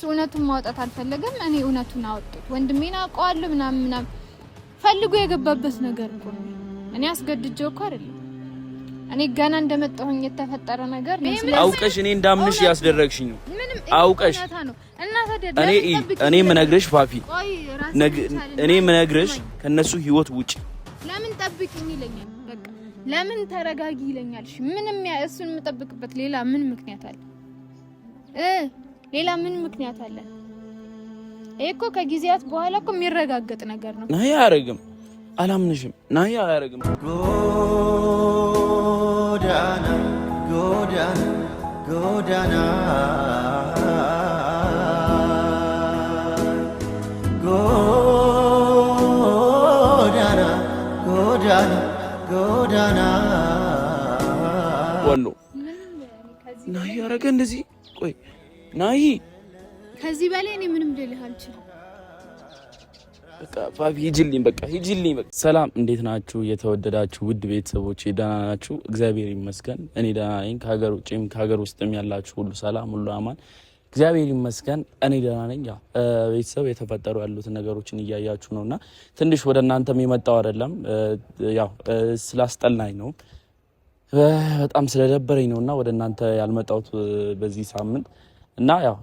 እውነቱን ማውጣት አልፈለገም እኔ እውነቱን አወጣሁት ወንድሜን አውቀዋለሁ ምናምን ፈልጎ የገባበት ነገር እኮ ነው እኔ አስገድጄው እኮ አይደለም እኔ ገና እንደመጣሁኝ የተፈጠረ ነገር ነው አውቀሽ እኔ እንዳምንሽ ያስደረግሽኝ ነው አውቀሽ እኔ ምነግርሽ ፋፊ እኔ ምነግርሽ ከነሱ ህይወት ውጪ ለምን ጠብቂኝ ይለኛል በቃ ለምን ተረጋጊ ይለኛል ምንም እሱን የምጠብቅበት ሌላ ምን ምክንያት አለ ሌላ ምን ምክንያት አለ እኮ ከጊዜያት በኋላ እኮ የሚረጋገጥ ነገር ነው ናይ አያረግም አላምንሽም ናይ አያረግም ጎዳና ወሎ ናይ ያረገ እንደዚህ ቆይ ናይ ከዚህ በላይ እኔ ምንም ልልህ አልችልም በቃ ፋፊ ሂጂልኝ በቃ ሰላም እንዴት ናችሁ የተወደዳችሁ ውድ ቤተሰቦቼ ደህና ናችሁ እግዚአብሔር ይመስገን እኔ ደህና ነኝ ከሀገር ውጪም ከሀገር ውስጥም ያላችሁ ሁሉ ሰላም ሁሉ አማን እግዚአብሔር ይመስገን እኔ ደህና ነኝ ያው ቤተሰብ የተፈጠሩ ያሉት ነገሮችን እያያችሁ ነውና ትንሽ ወደ እናንተም የመጣው አይደለም ያው ስላስጠላኝ ነው በጣም ስለደበረኝ ነውና ወደ እናንተ ያልመጣሁት በዚህ ሳምንት እና ያው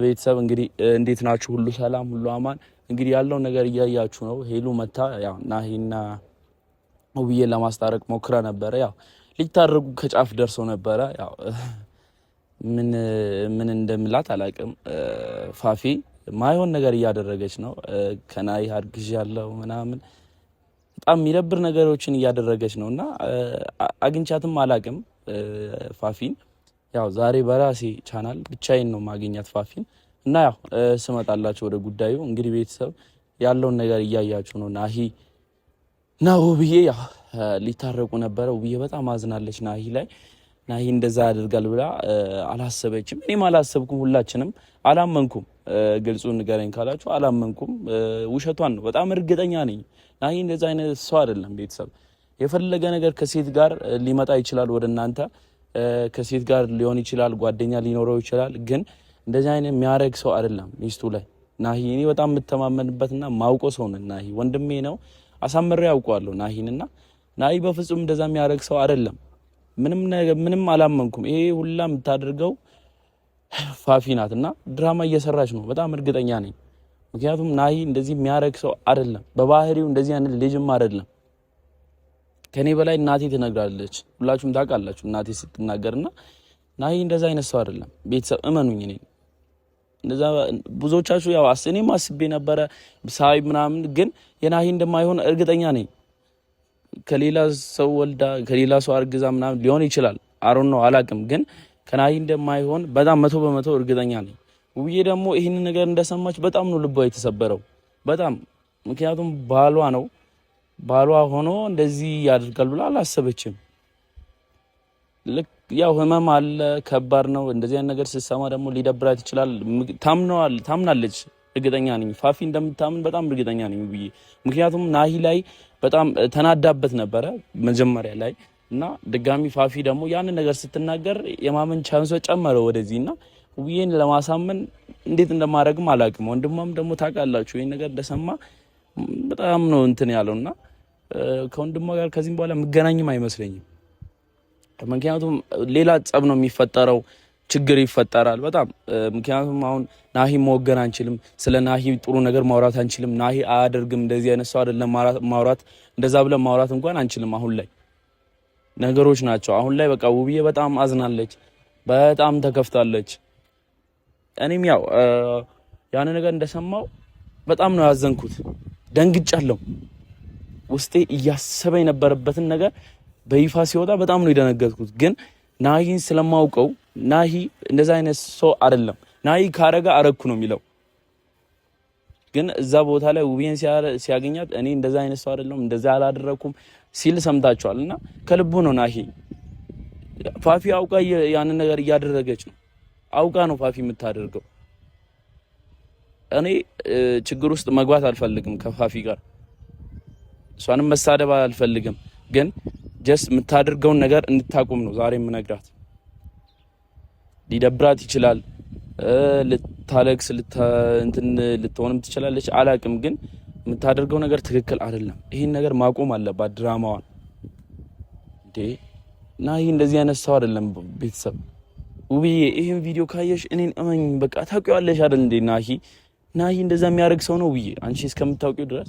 ቤተሰብ እንግዲህ እንዴት ናችሁ ሁሉ ሰላም ሁሉ አማን እንግዲህ ያለው ነገር እያያችሁ ነው ሄሉ መታ ያው ናሂና ውብዬ ለማስታረቅ ሞክራ ነበር ያው ሊታረቁ ከጫፍ ደርሰው ነበር ያው ምን እንደምላት አላቅም ፋፊ ማይሆን ነገር እያደረገች ነው ከናሂ አርግዥ ያለው ምናምን በጣም የሚደብር ነገሮችን እያደረገች ነውና አግኝቻትም አላቅም ፋፊን ያው ዛሬ በራሴ ቻናል ብቻዬን ነው ማግኘት ፋፊን እና ያው ስመጣላችሁ ወደ ጉዳዩ እንግዲህ ቤተሰብ ያለውን ነገር እያያችሁ ነው ናሂ ነው ውብዬ ያው ሊታረቁ ነበር ውብዬ በጣም አዝናለች ናሂ ላይ ናሂ እንደዛ ያደርጋል ብላ አላሰበችም እኔም አላሰብኩም ሁላችንም አላመንኩም ግልጹን ንገረኝ ካላችሁ አላመንኩም ውሸቷን ነው በጣም እርግጠኛ ነኝ ናሂ እንደዛ አይነት ሰው አይደለም ቤተሰብ የፈለገ ነገር ከሴት ጋር ሊመጣ ይችላል ወደ እናንተ ከሴት ጋር ሊሆን ይችላል ጓደኛ ሊኖረው ይችላል ግን እንደዚህ አይነት የሚያረግ ሰው አይደለም ሚስቱ ላይ ናሂ እኔ በጣም የምተማመንበትና ማውቀው ሰው ነኝ ናሂ ወንድሜ ነው አሳምሬ ያውቀዋለሁ ናሂንና ናሂ በፍጹም እንደዛ የሚያረግ ሰው አይደለም ምንም አላመንኩም ይሄ ሁላ የምታደርገው ፋፊ ናትና ድራማ እየሰራች ነው በጣም እርግጠኛ ነኝ ምክንያቱም ናሂ እንደዚህ የሚያረግ ሰው አይደለም በባህሪው እንደዚህ አይነት ልጅም አይደለም ከኔ በላይ እናቴ ትነግራለች ሁላችሁም ታውቃላችሁ እናቴ ስትናገርና ናሂ እንደዛ አይነት ሰው አይደለም ቤተሰብ እመኑኝ እኔ እንደዛ ብዙዎቻችሁ ያው እኔም አስቤ ነበረ ሳይ ምናምን ግን የናሂ እንደማይሆን እርግጠኛ ነኝ ከሌላ ሰው ወልዳ ከሌላ ሰው አርግዛ ምናምን ሊሆን ይችላል አሮን ነው አላቅም ግን ከናሂ እንደማይሆን በጣም 100% እርግጠኛ ነኝ ውብዬ ደግሞ ይሄን ነገር እንደሰማች በጣም ነው ልቧ የተሰበረው በጣም ምክንያቱም ባሏ ሆኖ እንደዚህ ያደርጋል ብላ አላሰበችም ያው ህመም አለ ከባድ ነው እንደዚህ አይነት ነገር ስትሰማ ደግሞ ሊደብራት ይችላል ታምናለች እርግጠኛ ነኝ ፋፊ እንደምታምን በጣም እርግጠኛ ነኝ ብዬ ምክንያቱም ናሂ ላይ በጣም ተናዳበት ነበረ መጀመሪያ ላይ እና ድጋሚ ፋፊ ደግሞ ያን ነገር ስትናገር የማመን ቻንስ ጨመረ ወደዚህና ውብዬን ለማሳመን እንዴት እንደማረግም አላቅም ወንድሟም ደግሞ ታውቃላችሁ ይሄን ነገር እንደሰማ በጣም ነው እንትን ያለውና ከወንድሟ ጋር ከዚህም በኋላ መገናኝም አይመስለኝም ምክንያቱም ሌላ ጸብ ነው የሚፈጠረው ችግር ይፈጠራል በጣም ምክንያቱም አሁን ናሂ መወገን አንችልም ስለ ናሂ ጥሩ ነገር ማውራት አንችልም ናሂ አያደርግም እንደዚህ አይነት ሰው አይደለም ማውራት እንደዛ ብለን ማውራት እንኳን አንችልም አሁን ላይ ነገሮች ናቸው አሁን ላይ በቃ ውብዬ በጣም አዝናለች በጣም ተከፍታለች እኔም ያው ያን ነገር እንደሰማው በጣም ነው ያዘንኩት ደንግጫለሁ ውስጤ እያሰበ የነበረበትን ነገር በይፋ ሲወጣ በጣም ነው የደነገጥኩት ግን ናሂን ስለማውቀው ናሂ እንደዛ አይነት ሰው አይደለም ናሂ ካረጋ አረኩ ነው የሚለው ግን እዛ ቦታ ላይ ውብዬን ሲያገኛት እኔ እንደዛ አይነት ሰው አይደለም እንደዛ አላደረኩም ሲል ሰምታችኋልና ከልቡ ነው ናሂ ፋፊ አውቃ ያን ነገር እያደረገች ነው አውቃ ነው ፋፊ የምታደርገው እኔ ችግር ውስጥ መግባት አልፈልግም ከፋፊ ጋር እሷንም መሳደብ አልፈልግም ግን ጀስት የምታደርገውን ነገር እንድታቆም ነው ዛሬ የምነግራት ሊደብራት ይችላል ልታለቅስ ልትሆንም ትችላለች አላቅም ግን የምታደርገው ነገር ትክክል አይደለም ይሄን ነገር ማቆም አለባት ድራማዋን እንዴ ናሂ እንደዚህ አይነት ሰው አይደለም ቤተሰብ ውብዬ ይሄን ቪዲዮ ካየሽ እኔን እመኝ በቃ ታውቂዋለሽ አይደል እንዴ ናሂ እንደዛ የሚያደርግ ሰው ነው ውብዬ አንቺ እስከምታውቂው ድረስ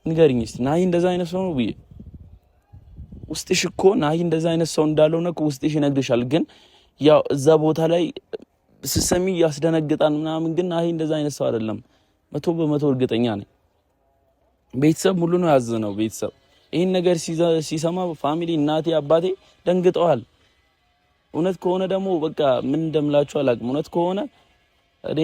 ንገሪኝ እስቲ ናሂ እንደዛ አይነት ሰው ነው ውብዬ ውስጥሽ እኮ ናሂ እንደዛ አይነት ሰው እንዳልሆነ እኮ ውስጥሽ ይነግርሻል ግን ያው እዛ ቦታ ላይ ስሰሚ ያስደነግጣል ምናምን ግን ናሂ እንደዛ አይነት ሰው አይደለም 100% እርግጠኛ ነኝ ቤተሰብ ሙሉ ነው ያዘነው ቤተሰብ ይሄን ነገር ሲሰማ ፋሚሊ እናቴ አባቴ ደንግጠዋል እውነት ከሆነ ደግሞ በቃ ምን እንደምላችሁ አላውቅም እውነት ከሆነ እኔ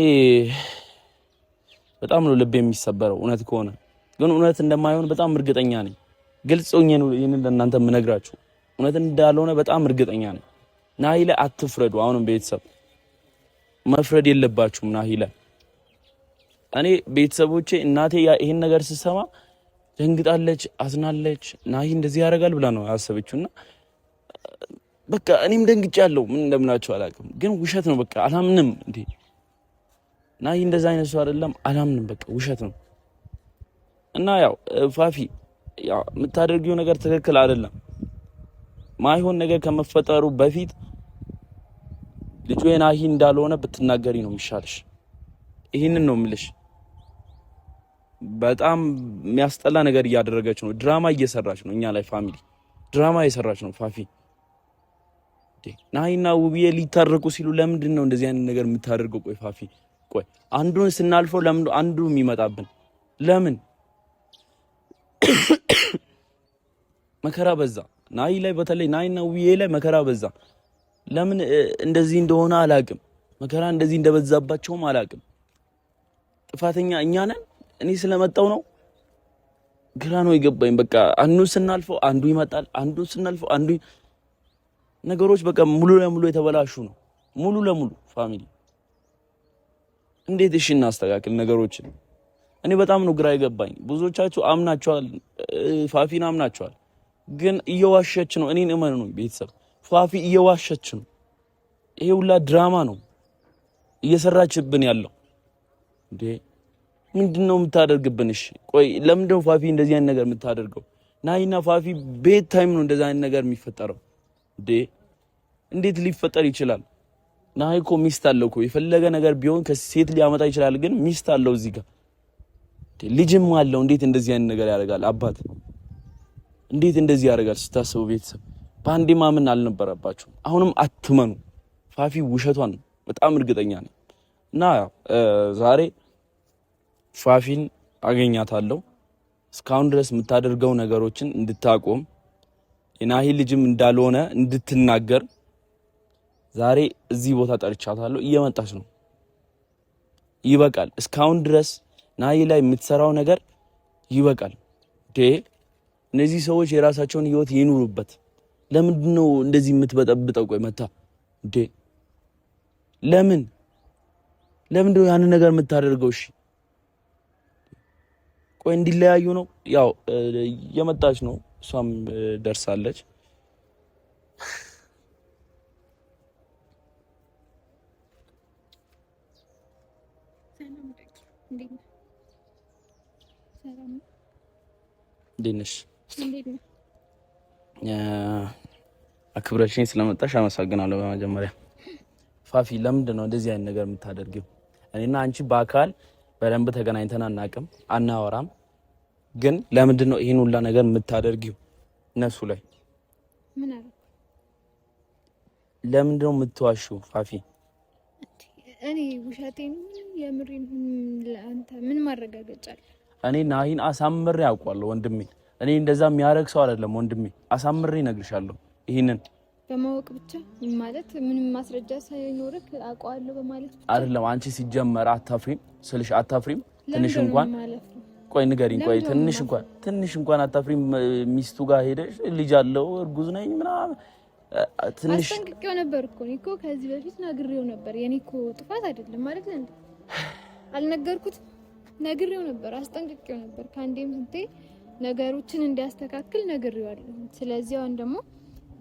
በጣም ነው ልብ የሚሰበረው እውነት ከሆነ ግን እውነት እንደማይሆን በጣም እርግጠኛ ነኝ ግልጽ ሆኜ ነው ይሄንን ለእናንተ የምነግራችሁ እውነት እንዳልሆነ በጣም እርግጠኛ ነኝ ናሂ ላይ አትፍረዱ አሁንም ቤተሰብ መፍረድ የለባችሁም ናሂ ላይ እኔ ቤተሰቦቼ እናቴ ይሄን ነገር ስትሰማ ደንግጣለች አዝናለች ናሂ እንደዚህ ያደርጋል ብላ ነው ያሰበችውና በቃ እኔም ደንግጫለሁ ምን እንደምናችሁ አላውቅም ግን ውሸት ነው በቃ አላምንም እንዴ ናሂ እንደዛ አይነት ሰው አይደለም አላምንም በቃ ውሸት ነው እና ያው ፋፊ ያው የምታደርጊው ነገር ትክክል አይደለም ማይሆን ነገር ከመፈጠሩ በፊት ልጁ ናሂ እንዳልሆነ ብትናገሪ ነው የሚሻልሽ ይሄንን ነው የምልሽ በጣም የሚያስጠላ ነገር እያደረገች ነው ድራማ እየሰራች ነው እኛ ላይ ፋሚሊ ድራማ እየሰራች ነው ፋፊ ናሂና ውብዬ ሊታረቁ ሲሉ ለምንድን ነው እንደዚህ አይነት ነገር የምታደርገው ቆይ ፋፊ ቆይ አንዱን ስናልፈው ለምን አንዱ የሚመጣብን ለምን መከራ በዛ ናሂ ላይ በተለይ ናሂና ውብዬ ላይ መከራ በዛ ለምን እንደዚህ እንደሆነ አላቅም መከራ እንደዚህ እንደበዛባቸውም አላቅም ጥፋተኛ እኛ ነን እኔ ስለመጣው ነው ግራ ነው ይገባኝ በቃ አንዱ ስናልፈው አንዱ ይመጣል አንዱ ስናልፈው አንዱ ነገሮች በቃ ሙሉ ለሙሉ የተበላሹ ነው ሙሉ ለሙሉ ፋሚሊ እንዴት እሺ እናስተካክል ነገሮችን እኔ በጣም ነው ግራ ይገባኝ ብዙዎቻችሁ አምናችኋል ፋፊን አምናችኋል ግን እየዋሸች ነው እኔን እመኑ ነው ቤተሰብ ፋፊ እየዋሸች ነው ይሄ ሁላ ድራማ ነው እየሰራችብን ያለው እንዴ ምንድነው የምታደርግብን እሺ ቆይ ለምንድነው ፋፊ እንደዚህ አይነት ነገር የምታደርገው ናሂና ፋፊ ቤት ታይም ነው እንደዛ አይነት ነገር የሚፈጠረው እንዴ እንዴት ሊፈጠር ይችላል ናሂ እኮ ሚስት አለው እኮ የፈለገ ነገር ቢሆን ከሴት ሊያመጣ ይችላል ግን ሚስት አለው እዚህ ጋር ልጅም አለው እንዴት እንደዚህ አይነት ነገር ያደርጋል አባት እንዴት እንደዚህ ያደርጋል ስታስቡ ቤተሰብ ባንዴ ማመን አልነበረባችሁ አሁንም አትመኑ ፋፊ ውሸቷን በጣም እርግጠኛ ነኝ እና ዛሬ ፋፊን አገኛታለሁ እስካሁን ድረስ የምታደርገው ነገሮችን እንድታቆም የናሂ ልጅም እንዳልሆነ እንድትናገር ዛሬ እዚህ ቦታ ጠርቻታለሁ እየመጣች ነው ይበቃል እስካሁን ድረስ ናሂ ላይ የምትሰራው ነገር ይበቃል እነዚህ ሰዎች የራሳቸውን ህይወት ይኑሩበት ለምንድነው እንደዚህ የምትበጠብጠው ቆይ መታ ለምንድነው ያን ነገር የምታደርገው እሺ ቆይ እንዲለያዩ ነው ያው የመጣች ነው እሷም ደርሳለች ዲንሽ አክብረሽኝ ስለመጣሽ አመሰግናለሁ በመጀመሪያ ፋፊ ለምንድን ነው እንደዚህ አይነት ነገር የምታደርጊው እኔና አንቺ በአካል በደንብ ተገናኝተን አናውቅም አናወራም ግን ለምንድን ነው ይሄን ሁላ ነገር የምታደርጊው እነሱ ላይ ምን አለ ለምንድን ነው የምትዋሺው ፋፊ እኔ ውሸቴን የምሬን ለአንተ ምን ማረጋገጫ አለ እኔ ናሂን አሳምሬ አውቃለሁ ወንድሜ እኔ እንደዛ የሚያረግ ሰው አይደለም ወንድሜ አሳምሬ እነግርሻለሁ ይሄንን በማወቅ ብቻ ማለት ምንም ማስረጃ ሳይኖርክ አውቃለሁ በማለት ብቻ አይደለም አንቺ ሲጀመር አታፍሪም ስልሽ አታፍሪም ትንሽ እንኳን ቆይ ንገሪኝ ቆይ ትንሽ እንኳን አታፍሪም ሚስቱ ጋር ሄደሽ ልጅ አለው እርጉዝ ነኝ ምናምን ትንሽ አስጠንቅቄው ነበር እኮ ከዚህ በፊት ነግሬው ነበር የኔ እኮ ጥፋት አይደለም ማለት እንዴ አልነገርኩት ነግሬው ነበር አስጠንቅቄው ነበር ካንዴም እንቴ ነገሮችን እንዲያስተካክል ነግሬዋለሁ ስለዚህ አሁን ደግሞ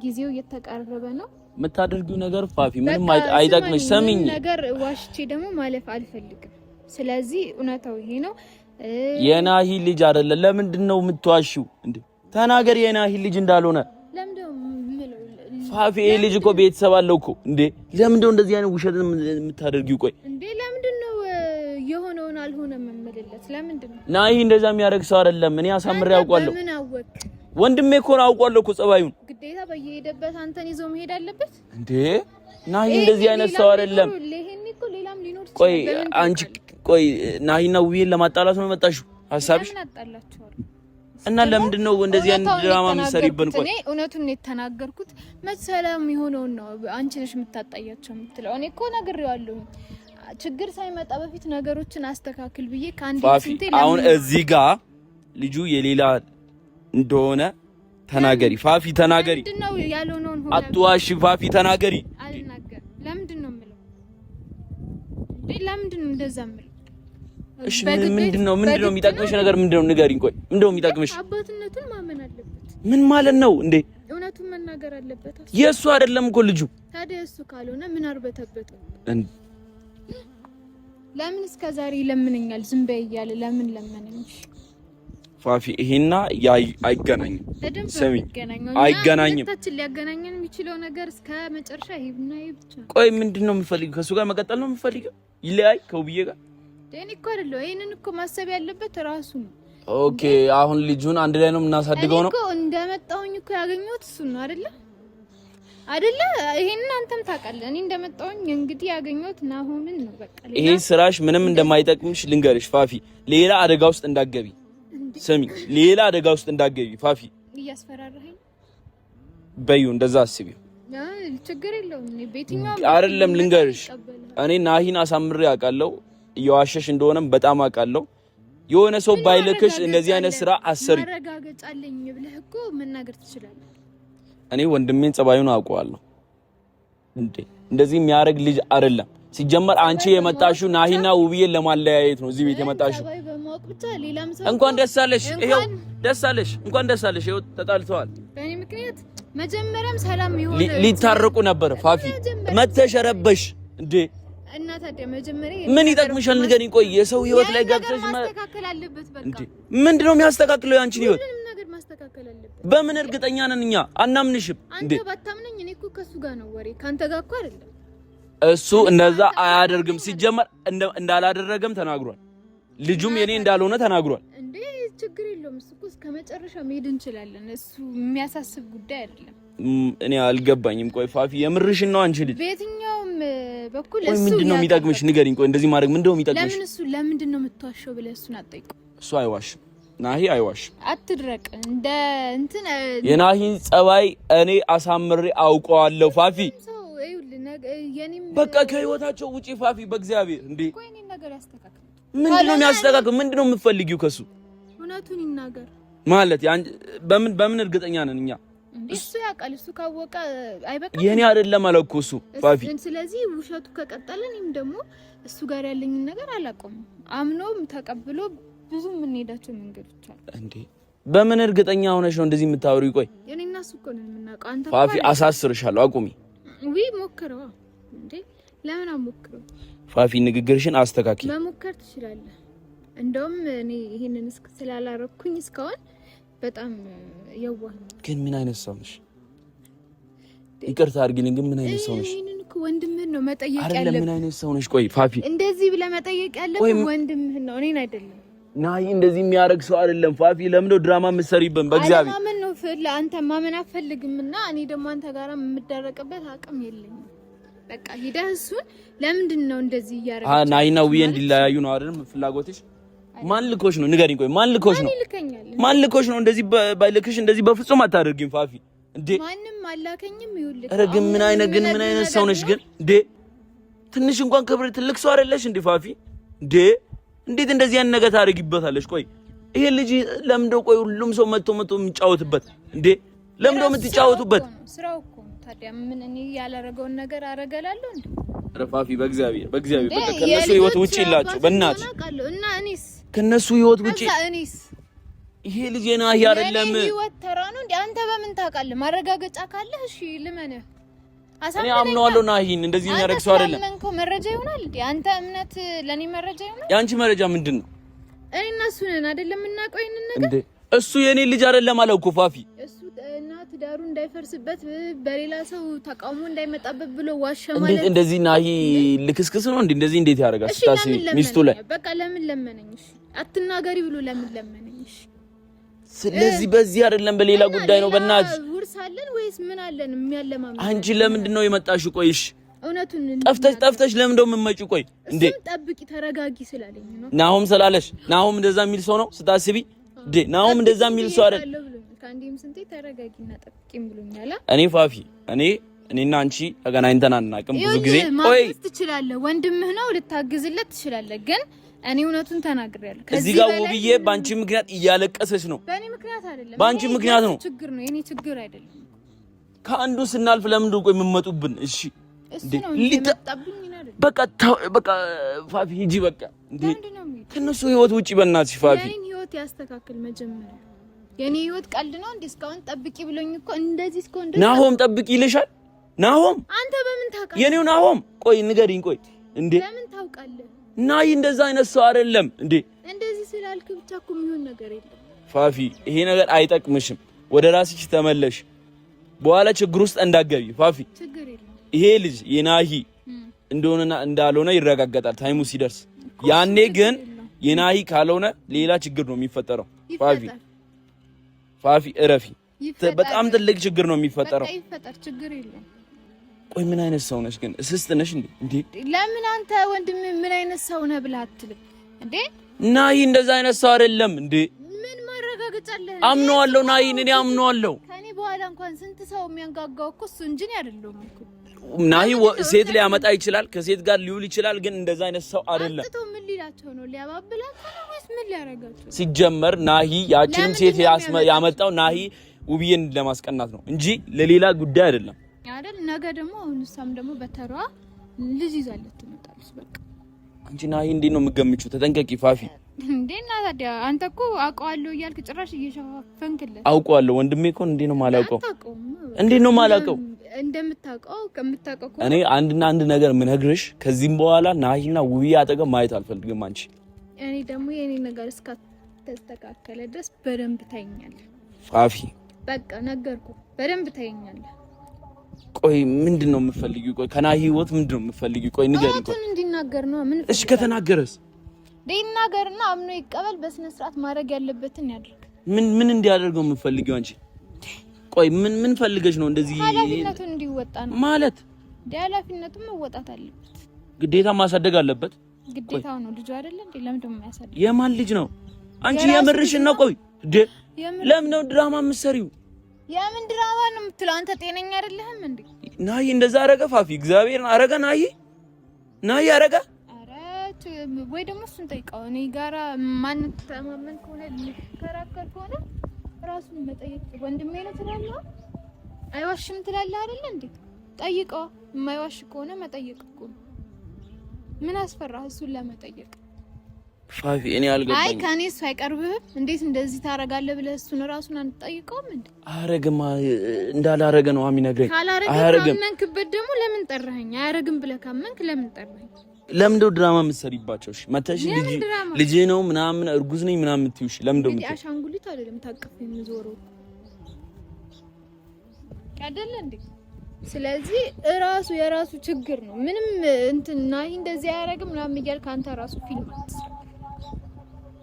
ጊዜው እየተቃረበ ነው የምታደርጊው ነገር ፋፊ ምንም አይጠቅምሽ። ሰሚኝ ነገር ዋሽቼ ደግሞ ማለፍ አልፈልግም። ስለዚህ እውነታው ይሄ ነው። የናሂ ልጅ አይደለም። ለምንድን ነው የምትዋሺው እንዴ? ተናገር። የናሂ ልጅ እንዳልሆነ ፋፊ ልጅ እኮ ቤተሰብ አለው እኮ እንዴ። ለምንድን ነው እንደዚህ አይነት ውሸት የምታደርጊው? ቆይ እንዴ ለምንድን ነው የሆነውን አልሆነም የምልለት? ለምንድን ነው ናሂ እንደዛ የሚያደርግ ሰው አይደለም። እኔ አሳምሬ ያውቃለሁ። ምን አወቅ? ወንድሜ እኮ ነው አውቃለሁ እኮ ጸባዩን። ግዴታ በየሄደበት አንተን ይዞ መሄድ አለበት እንዴ? ናሂ እንደዚህ አይነት ሰው አይደለም። ለሄኒ እኮ ሌላም ሊኖር ይችላል። ቆይ አንቺ ቆይ ናሂና ውብዬን ለማጣላት ነው መጣሽው ሐሳብሽ? እና ለምንድን ነው እንደዚህ አይነት ድራማ የሚሰሪብን? ቆይ እኔ እውነቱን ነው የተናገርኩት። መሰለም የሆነው ነው አንቺ ነሽ የምታጣያቸው የምትለው። እኔ እኮ ነግሬዋለሁ። ችግር ሳይመጣ በፊት ነገሮችን አስተካክል ብዬ ካንዲ ስንቴ አሁን እዚህ ጋር ልጁ የሌላ እንደሆነ ተናገሪ ፋፊ፣ ተናገሪ። ምንድነው ያልሆነውን ሆነ አትዋሺ ፋፊ፣ ተናገሪ። አልናገር። ለምንድን ነው የምለው? ለምንድን ነው እንደዛ የምለው? እሺ ምንድነው የሚጠቅምሽ ነገር ምንድነው? ንገሪኝ። ቆይ ምንድነው የሚጠቅምሽ? አባትነቱን ማመን አለበት። ምን ማለት ነው እንዴ? እውነቱን መናገር አለበት። የሱ አይደለም እኮ ልጁ። ታዲያ እሱ ካልሆነ ምን አርበተበተው? ለምን እስከዛሬ ለምንኛል ዝም በይ እያለ ለምን ለምንኝ? ፋፊ ይሄና አይገናኝም። ሰሚኝ፣ አይገናኝም። ታችን ሊያገናኘን የሚችለው ነገር እስከ መጨረሻ ይብና ይብቻ። ቆይ ምንድነው የምፈልገው? ከሱ ጋር መቀጠል ነው የምፈልገው? ይለያይ ከውብዬ ጋር እኔ እኮ አይደለም። ይሄንን እኮ ማሰብ ያለበት ራሱ ነው። ኦኬ አሁን ልጁን አንድ ላይ ነው የምናሳድገው ነው? እኮ እንደመጣሁኝ እኮ ያገኘሁት እሱ ነው አይደለ? ይሄንን አንተም ታውቃለህ። እኔ እንደመጣሁኝ እንግዲህ ያገኘሁት ናሆምን ነው። በቃ ይሄ ስራሽ ምንም እንደማይጠቅምሽ ልንገርሽ ፋፊ። ሌላ አደጋ ውስጥ እንዳትገቢ። ስሚ፣ ሌላ አደጋ ውስጥ እንዳትገቢ ፋፊ። እያስፈራራኸኝ በዩ እንደዛ አስቢው። ችግር የለውም። እኔ ቤትኛው አይደለም ልንገርሽ፣ እኔ ናሂን አሳምሬ አውቃለሁ። እየዋሸሽ እንደሆነም በጣም አውቃለሁ። የሆነ ሰው ባይልክሽ እንደዚህ አይነት ስራ አሰሪ ማረጋገጫለኝ ብለህ እኮ መናገር ትችላለህ። እኔ ወንድሜን ጸባዩን አውቀዋለሁ። እንዴ እንደዚህ የሚያደርግ ልጅ አይደለም። ሲጀመር አንቺ የመጣሽው ናሂና ውብዬን ለማለያየት ነው እዚህ ቤት የመጣሽው። እንኳን ደስ አለሽ። ይሄው ደስ አለሽ፣ እንኳን ደስ አለሽ። ይሄው ተጣልተዋል በእኔ ምክንያት። መጀመሪያም ሰላም ይሆን ሊታረቁ ነበር። ፋፊ መተሸረበሽ እንዴ እና ታዲያ መጀመሪያ ምን ይጠቅምሻል? ንገሪኝ። ቆይ የሰው ህይወት ላይ ገብተሽ ማስተካከል አለበት። በቃ እንዴ ምንድነው የሚያስተካክለው ያንቺን ህይወት? ምንም ነገር ማስተካከል አለበት። በምን እርግጠኛ ነን እኛ? አናምንሽም እንዴ? አንተ ባታምነኝ እኔ እኮ ከሱ ጋር ነው ወሬ፣ ካንተ ጋር እኮ አይደለም። እሱ እንደዛ አያደርግም። ሲጀመር እንዳላደረገም ተናግሯል። ልጁም የኔ እንዳልሆነ ተናግሯል። እንዴ ችግር የለውም። እሱ እኮ እስከመጨረሻ መሄድ እንችላለን። እሱ የሚያሳስብ ጉዳይ አይደለም። እኔ አልገባኝም። ቆይ ፋፊ የምርሽን ነው አንቺ ልጅ? በየትኛውም በኩል እሱ ምንድነው የሚጠቅምሽ? ንገሪኝ። ቆይ እንደዚህ ማድረግ ምንድነው የሚጠቅምሽ? ለምንድነው የምትዋሸው ብለህ እሱን አትጠይቀው። እሱ አይዋሽም። ናሂ አይዋሽም። አትድረቅ። እንደ እንትን የናሂን ጸባይ እኔ አሳምሬ አውቀዋለሁ ፋፊ። በቃ ከህይወታቸው ውጪ ፋፊ፣ በእግዚአብሔር እንዴ። ቆይ እኔን ነገር ያስተካክል። ምንድነው የሚያስተካክል? ምንድነው የምትፈልጊው ከሱ? እውነቱን ይናገር ማለት በምን እርግጠኛ ነን እኛ? እሱ ያውቃል። እሱ ካወቀ አይበቃም? የኔ አይደለም አለ እኮ እሱ ፋፊ። ስለዚህ ውሸቱ ከቀጠለ እኔም ደግሞ እሱ ጋር ያለኝ ነገር አላቆም። አምኖም ተቀብሎ ብዙ የምንሄዳቸው መንገዶች አሉ። እንዴ በምን እርግጠኛ ሆነሽ ነው እንደዚህ የምታወሪው? ቆይ እኔና እሱ እኮ ነን የምናውቀው። አንተ ፋፊ አሳስርሻለሁ፣ አቁሚ። ወይ ሞክረው እንዴ! ለምን አሞክረው? ፋፊ ንግግርሽን አስተካክል። መሞከር ትችላለህ። እንደውም እኔ ይሄንን ስላላረኩኝ እስካሁን በጣም የዋህ። ግን ምን አይነት ሰው ነሽ? ይቅርታ አድርጊልኝ፣ ግን ምን አይነት ሰው ነሽ? ይሄንን እኮ ወንድምህን ነው መጠየቅ ያለብህ። አይደለም ምን አይነት ሰው ነሽ? ቆይ ፋፊ እንደዚህ ብለህ መጠየቅ ያለብህ ወንድምህን ነው፣ እኔን አይደለም። ናሂ እንደዚህ የሚያደርግ ሰው አይደለም ፋፊ። ለምን ድራማ የምትሰሪብን? በእግዚአብሔር ማመን ነው ፍል አንተ ማመን አትፈልግምና እኔ ደግሞ አንተ ጋር የምደረቅበት አቅም የለኝም። በቃ ሂደህ እሱን ለምንድን ነው እንደዚህ እያደረግህ? ናሂና ውብዬ እንዲለያዩ ነው አይደል ፍላጎትሽ? ማን ልኮሽ ነው? ንገሪኝ። ቆይ ማን ልኮሽ ነው? ማን ልኮሽ ነው? እንደዚህ ባይልክሽ እንደዚህ በፍጹም አታደርጊም ፋፊ። እንዴ ማንም አላከኝም። ይኸውልህ ኧረ ግን ምን አይነት ሰው ነሽ ግን? እንዴ ትንሽ እንኳን ክብር ትልቅ ሰው አይደለሽ እንዴ ፋፊ? እንዴ እንዴት እንደዚህ ያን ነገር ታደርጊበታለሽ? ቆይ ይሄ ልጅ ለምንድነው ቆይ ሁሉም ሰው መጥቶ የሚጫወትበት? እንዴ ለምንድነው የምትጫወቱበት? ስራው እኮ ታዲያ ምን እኔ ያላረገውን ነገር አረጋላለሁ እንዴ? ኧረ ፋፊ በእግዚአብሔር በቃ ከነሱ ህይወት ውጪ ይላችሁ በእናትሽ። እና እኔስ ከነሱ ህይወት ውጪ እኔስ ይሄ ልጅ የናሂ አይደለም። ህይወት ተራ ነው እንዴ? አንተ በምን ታውቃለህ? ማረጋገጫ ካለህ እሺ ልመንህ። እኔ አምነዋለሁ ናሂን እንደዚህ የሚያደርግ ሰው አይደለም። አንተ መረጃ ይሆናል እንዴ? አንተ እምነት ለኔ መረጃ ይሆናል? ያንቺ መረጃ ምንድነው? እኔ እና እሱ ነን አይደለም እናውቀው ይሄንን ነገር እንዴ? እሱ የኔ ልጅ አይደለም አለው እኮ ፋፊ። እሱ እና ትዳሩ እንዳይፈርስበት በሌላ ሰው ተቃውሞ እንዳይመጣበት ብሎ ዋሸ ማለት እንዴ? እንደዚህ ናሂ ልክስክስ ነው እንዴ? እንደዚህ እንዴት ያደርጋል? ስታስቢ ሚስቱ ላይ በቃ ለምን ለመነኝ? እሺ አትናገሪ ብሎ ለምን ለመነኝ? እሺ ስለዚህ በዚህ አይደለም በሌላ ጉዳይ ነው። በእናትሽ ውርሳለን ወይስ ምን አለን የሚያለማም? አንቺ ለምንድን ነው የመጣሽው? ቆይሽ እውነቱን ጠፍተሽ ለምን ነው የምትመጪው? ቆይ እንዴ ጠብቂ ተረጋጊ ስላለኝ ነው። ናሆም ስላለሽ ናሆም እንደዛ የሚል ሰው ነው ስታስቢ? እንዴ ናሆም እንደዛ የሚል ሰው አይደል? ካንዲም ስንቴ ተረጋጊና ጠብቂም ብሎኛል። እኔ ፋፊ እኔና አንቺ ተገናኝተን አናውቅም ብዙ ጊዜ። ቆይ ትችላለህ፣ ወንድምህ ነው ልታግዝለት ትችላለህ። ግን እኔ እውነቱን ተናግሬያለሁ። ከዚህ ጋር ውብዬ ባንቺ ምክንያት እያለቀሰች ነው። በእኔ ምክንያት አይደለም፣ ባንቺ ምክንያት ነው። ችግር ነው የኔ ችግር አይደለም። ከአንዱ ስናልፍ ለምን ቆይ የምመጡብን? እሺ በቃ ፋፊ ሂጂ በቃ። እንዴ ከነሱ ህይወት ውጪ በእናትሽ ፋፊ የኔን ህይወት ያስተካክል መጀመሪያ። የኔ ህይወት ቀልድ ነው እንዴ? እስካሁን ጠብቂ ብሎኝ እኮ እንደዚህ እስኮ ናሆም ጠብቂ ይልሻል። ናሆም አንተ በምን ታውቃለህ? የኔው ናሆም ቆይ ንገሪኝ። ቆይ እንዴ ለምን ታውቃለህ? ናይ እንደዛ አይነት ሰው አይደለም እንዴ? እንደዚህ ስላልክ ብቻ እኮ የሚሆን ነገር የለም ፋፊ። ይሄ ነገር አይጠቅምሽም። ወደ ራስሽ ተመለሽ። በኋላ ችግር ውስጥ እንዳትገቢ ፋፊ። ችግር የለም። ይሄ ልጅ የናሂ እንደሆነና እንዳልሆነ ይረጋገጣል ታይሙ ሲደርስ። ያኔ ግን የናሂ ካልሆነ ሌላ ችግር ነው የሚፈጠረው። ፋፊ እረፊ። በጣም ትልቅ ችግር ነው የሚፈጠረው። በቃ ይፈጠር፣ ችግር የለም። ቆይ ምን አይነት ሰው ነሽ ግን? እስስት ነሽ እንዴ? ለምን አንተ ወንድም ምን አይነት ሰው ነህ ብለህ አትልም እንዴ? ናሂ እንደዛ አይነት ሰው አይደለም እንዴ? ምን ማረጋገጫ አለ? አምነዋለሁ ናሂን፣ እኔ አምነዋለሁ። ከኔ በኋላ እንኳን ስንት ሰው የሚያንጋጋው እኮ እሱ እንጂ እኔ አይደለሁም እኮ። ናሂ ሴት ሊያመጣ ይችላል፣ ከሴት ጋር ሊውል ይችላል፣ ግን እንደዛ አይነት ሰው አይደለም። አጥቶ ምን ሊላቸው ነው? ሊያባብላቸው ነው ወይስ ምን ሊያረጋቸው? ሲጀመር ናሂ ያቺንም ሴት ያመጣው ናሂ ውብዬን ለማስቀናት ነው እንጂ ለሌላ ጉዳይ አይደለም አይደል? ነገ ደግሞ አሁን እሷም ደግሞ በተሯ ልጅ ይዛለት ትመጣለች። በቃ አንቺ ናሂ እንዴት ነው የምትገምጪው? ተጠንቀቂ ፋፊ። እንዴና ታዲያ አንተ እኮ አውቀዋለሁ እያልክ ጭራሽ እየሸፋፈንክለት። አውቀዋለሁ ወንድሜ እኮ እንዴት ነው የማላውቀው? እንዴት ነው የማላውቀው? እንደምታውቀው እኔ አንድ ነገር የምነግርሽ ከዚህም በኋላ ናሂና ውብዬ አጠገብ ማየት አልፈልግም። አንቺ እኔ ደግሞ የኔ ነገር እስካተስተካከለ ድረስ በደንብ ታይኛለህ ፋፊ። በቃ ነገርኩ፣ በደንብ ታይኛለህ። ቆይ ምንድነው የምትፈልጊው? ቆይ ከናሂ ህይወት ምንድነው የምትፈልጊው? ቆይ ንገሪኝ። ቆይ እንዲናገር ነው ምን? እሺ ከተናገረስ ዲናገርና አምኖ ይቀበል። በስነ ስርዓት ማድረግ ያለበትን ያድርግ። ምን እንዲያደርገው የምትፈልጊው አንቺ? ቆይ ምን ፈልገሽ ነው እንደዚህ? ኃላፊነቱን እንዲወጣ ነው ማለት። ኃላፊነቱን መወጣት አለበት። ግዴታ ማሳደግ አለበት። ግዴታው ነው። ልጅ አይደለ እንዴ? ለምን ደሞ ያሳደግ? የማን ልጅ ነው? አንቺ የምርሽን ነው? ቆይ ለምን ነው ድራማ የምትሰሪው? የምን ድራማ ነው የምትለው? አንተ ጤነኛ አይደለህም እንዴ? ናሂ እንደዛ አረገ ፋፊ። እግዚአብሔርን አረገ ናሂ አረገ። ወይ ደግሞ እሱን ጠይቀው። እኔ ጋራ ማን ተማመን ከሆነ ልከራከር ከሆነ ራሱን መጠየቅ። ወንድሜ ነው ትላለህ፣ አይዋሽም ትላለህ አይደል እንዴ? ጠይቀው። የማይዋሽ ከሆነ መጠየቅ እኮ ምን አስፈራህ እሱን ለመጠየቅ? ፋፊ እኔ አልገባኝ። አይ ከኔ እሱ አይቀርብህም። እንዴት እንደዚህ ታረጋለህ ብለህ እሱን ራሱን አንጠይቀውም እንዴ? አያረግም። እንዳላረገ ነው የሚነግረኝ። አያረግም ካመንክበት ደግሞ ለምን ጠራኸኝ? አያረግም ብለህ ካመንክ ለምን ጠራኸኝ? ለምንድነው ድራማ የምትሰሪባቸው? እሺ መተሽ ልጅ ነው ምናምን እርጉዝ ነኝ ምናምን የምትይው? እሺ ለምንድነው እንዴ? አሻንጉሊት አይደለም ታቅፍ የምዞረው አይደለ እንዴ? ስለዚህ የራሱ ችግር ነው። ምንም እንትን ናሂ እንደዚህ አያረግም ምናምን እያልክ አንተ ራሱ ፊልም አትስራ።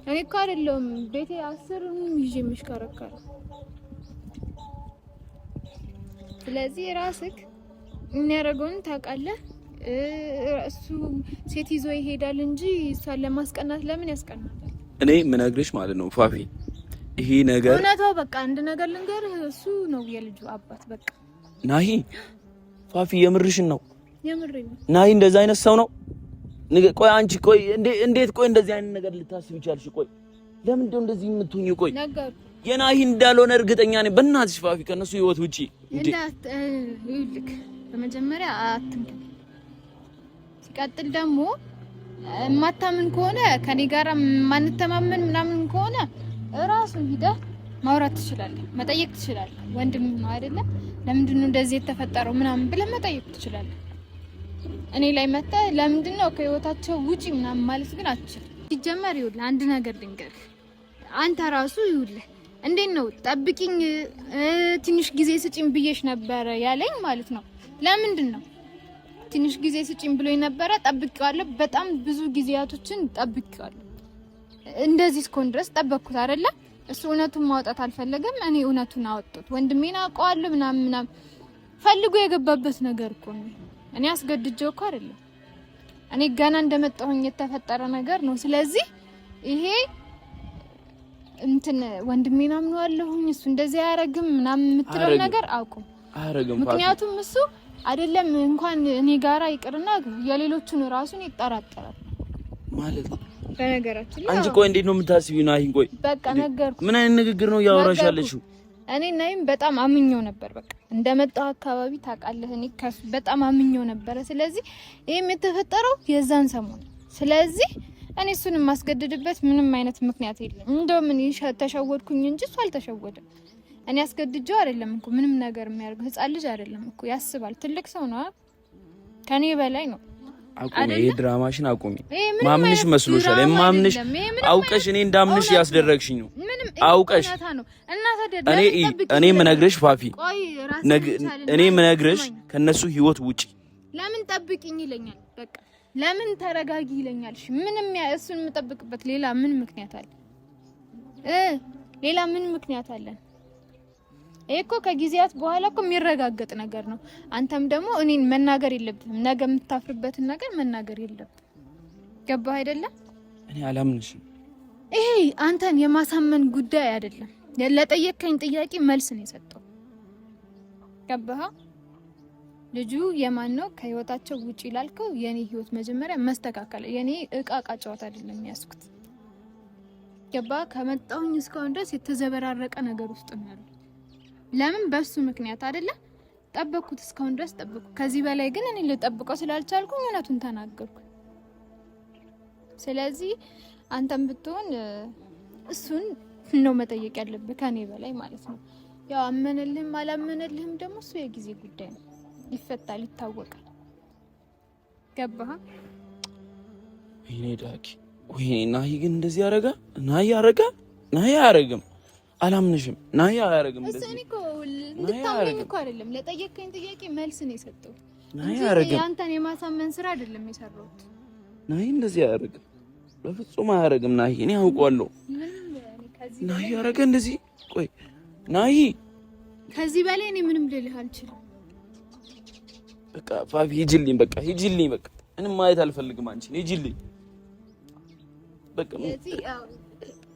እኔ እኮ አይደለም ቤቴ 10ም ይዤ ምሽከረከረ። ስለዚህ ራስክ የሚያደርገውን ታውቃለህ። እሱ ሴት ይዞ ይሄዳል እንጂ እሷን ለማስቀናት ለምን ያስቀናታል? እኔ ምነግርሽ ማለት ነው ፋፊ፣ ይሄ ነገር እውነታው በቃ አንድ ነገር ልንገርህ፣ እሱ ነው የልጁ አባት። በቃ ናሂ ፋፊ፣ የምርሽን ነው? የምሬን ነው። ናሂ እንደዛ አይነት ሰው ነው? ቆይ አንቺ ቆይ እንዴት ቆይ እንደዚህ አይነት ነገር ልታስብ ይቻልሽ? ቆይ ለምን እንደዚህ የምትሆኚው? ቆይ ነገር የናሂ እንዳልሆነ እርግጠኛ ነኝ። በእናትሽ ፋፊ፣ ከነሱ ህይወት ውጪ ይልክ በመጀመሪያ አትንገር። ሲቀጥል ደግሞ ማታምን ከሆነ ከኔ ጋር ማንተማመን ምናምን ከሆነ ራሱን ሂደህ ማውራት ትችላለህ፣ መጠየቅ ትችላለህ። ወንድም ነው አይደለ? ለምንድን ነው እንደዚህ የተፈጠረው ምናምን ብለህ መጠየቅ ትችላለህ። እኔ ላይ መጣ ለምንድን ነው ከህይወታቸው ውጪ ምናምን ማለት ግን አትችልም። ሲጀመር ይኸውልህ አንድ ነገር ልንገርህ፣ አንተ ራሱ ይኸውልህ እንዴት ነው ጠብቂኝ ትንሽ ጊዜ ስጪኝ ብዬሽ ነበረ ያለኝ ማለት ነው። ለምንድን ነው ትንሽ ጊዜ ስጪኝ ብሎኝ ነበረ፣ ጠብቄዋለሁ። በጣም ብዙ ጊዜያቶችን ጠብቄዋለሁ። እንደዚህ እስኮን ድረስ ጠበቅኩት አይደለ? እሱ እውነቱን ማውጣት አልፈለገም፣ እኔ እውነቱን አወጣሁት። ወንድሜን አውቀዋለሁ ምናምን ፈልጎ የገባበት ነገር እኮ ነው። እኔ አስገድጄው እኮ አይደለም። እኔ ገና እንደመጣሁኝ የተፈጠረ ነገር ነው። ስለዚህ ይሄ እንትን ወንድሜን አምነዋለሁኝ እሱ እንደዚህ አያረግም ምናምን የምትለው ነገር አቁም። ምክንያቱም እሱ አይደለም እንኳን እኔ ጋራ ይቅርና የሌሎቹን ራሱን ይጠራጠራል ማለት ነው። በነገራችን ላይ አንቺ ቆይ እንዴት ነው የምታስቢው? ናሂን ቆይ በቃ ነገርኩ። ምን አይነት ንግግር ነው ያወራሻለሽ? እኔ ናሂን በጣም አምኜው ነበር። በቃ እንደመጣው አካባቢ ታውቃለህ፣ እኔ ከሱ በጣም አምኜው ነበር። ስለዚህ ይሄም የተፈጠረው የዛን ሰሞን። ስለዚህ እኔ እሱን የማስገድድበት ምንም አይነት ምክንያት የለም። እንደውም እኔ ተሸወድኩኝ እንጂ እሱ አልተሸወደም። እኔ አስገድጄው አይደለም እኮ ምንም ነገር የሚያደርገው። ህፃን ልጅ አይደለም እኮ ያስባል። ትልቅ ሰው ነው፣ ከኔ በላይ ነው። አቁሚ፣ ይሄ ድራማሽን አቁሚ። ማምንሽ መስሎሻል? የማምንሽ አውቀሽ እኔ እንዳምንሽ ያስደረግሽኝ ነው አውቀሽ። እኔ ምነግርሽ ፋፊ፣ እኔ ምነግርሽ ከነሱ ህይወት ውጪ። ለምን ጠብቂኝ ይለኛል? በቃ ለምን ተረጋጊ ይለኛል? እሺ ምንም እሱን የምጠብቅበት ሌላ ምን ምክንያት አለ? ሌላ ምን ምክንያት አለን? እኮ ከጊዜያት በኋላ እኮ የሚረጋገጥ ነገር ነው። አንተም ደግሞ እኔን መናገር የለብህም። ነገ የምታፍርበትን ነገር መናገር የለብህም። ገባህ አይደለም? እኔ አላምንሽም። ይሄ አንተን የማሳመን ጉዳይ አይደለም። ለጠየቀኝ ጥያቄ መልስ ነው የሰጠው። ገባህ? ልጁ የማን ነው? ከህይወታቸው ውጪ ላልከው የኔ ህይወት መጀመሪያ መስተካከል፣ የኔ እቃ ጨዋታ አይደለም ያስኩት። ገባህ? ከመጣሁኝ እስካሁን ድረስ የተዘበራረቀ ነገር ውስጥ ነው ያለው። ለምን? በሱ ምክንያት አይደለ? ጠበቅኩት፣ እስካሁን ድረስ ጠበቅኩ። ከዚህ በላይ ግን እኔ ልጠብቀው ስላልቻልኩ እውነቱን ተናገርኩ። ስለዚህ አንተም ብትሆን እሱን ነው መጠየቅ ያለብህ ከኔ በላይ ማለት ነው። ያው አመነልህም አላመነልህም ደግሞ እሱ የጊዜ ጉዳይ ነው። ይፈታል፣ ይታወቃል። ገባህ? ወይኔ ዳጊ፣ ወይኔ ናሂ ግን እንደዚህ ያረጋ? ናሂ ያረጋ? ናሂ አያረግም። አላምንሽም። ናሂ አያረግም። እንደዚህ እኔ እኮ ልታምነኝ እኮ አይደለም፣ ለጠየቀኝ ጥያቄ መልስ ነው የሰጠው። ናሂ አያረግም። ያንተን የማሳመን ስራ አይደለም የሰራሁት። ናሂ እንደዚህ አያረግም፣ በፍጹም አያረግም። ናሂ እኔ አውቀዋለሁ። ናሂ ያረጋ እንደዚህ? ቆይ ናሂ፣ ከዚህ በላይ እኔ ምንም ልልህ አልችልም። በቃ ፋፊ ሂጂልኝ፣ በቃ ሂጂልኝ፣ በቃ ምንም ማየት አልፈልግም አንቺን። ሂጂልኝ በቃ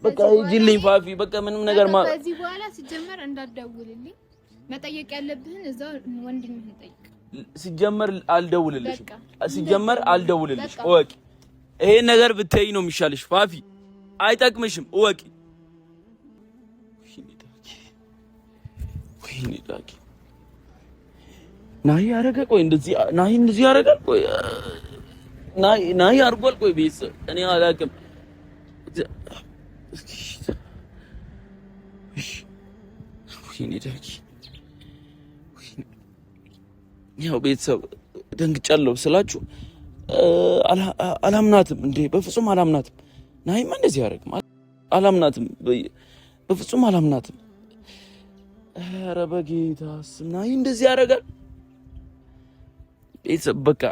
በቃ ሂጂልኝ ፋፊ፣ በቃ ምንም ነገር ከዚህ በኋላ ሲጀመር እንዳትደውልልኝ። መጠየቅ ያለብህን እዛው ወንድምህን ጠይቅ። ሲጀመር አልደውልልሽም፣ ሲጀመር አልደውልልሽ። እወቂ፣ ይሄን ነገር ብትይ ነው የሚሻልሽ ፋፊ፣ አይጠቅምሽም። እወቂ። ወይኔ ዳጊ፣ ናሂ ያረጋ? ቆይ እንደዚህ ናሂ እንደዚህ ያረጋል? ቆይ ናሂ አርጓል? ቆይ ቤተሰብ እኔ አላውቅም። ወይኔ ዳጊ፣ ያው ቤተሰብ ደንግጫለሁ ስላችሁ አላምናትም እንዴ! በፍጹም አላምናትም። ናሂማ እንደዚህ ያረግም አላምናትም፣ በፍጹም አላምናትም። ኧረ በጌታስ ናሂ እንደዚህ ያረጋል? ቤተሰብ በቃ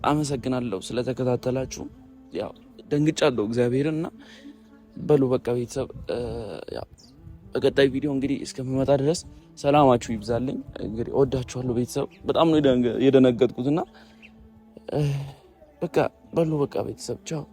አመሰግናለሁ ስለተከታተላችሁ። ያው ደንግጫለሁ እግዚአብሔርና በሉ በቃ ቤተሰብ ያው በቀጣይ ቪዲዮ እንግዲህ እስከምመጣ ድረስ ሰላማችሁ ይብዛልኝ። እንግዲህ እወዳችኋለሁ ቤተሰብ። በጣም ነው የደነገጥኩትና በቃ በሉ በቃ ቤተሰብ ቻው።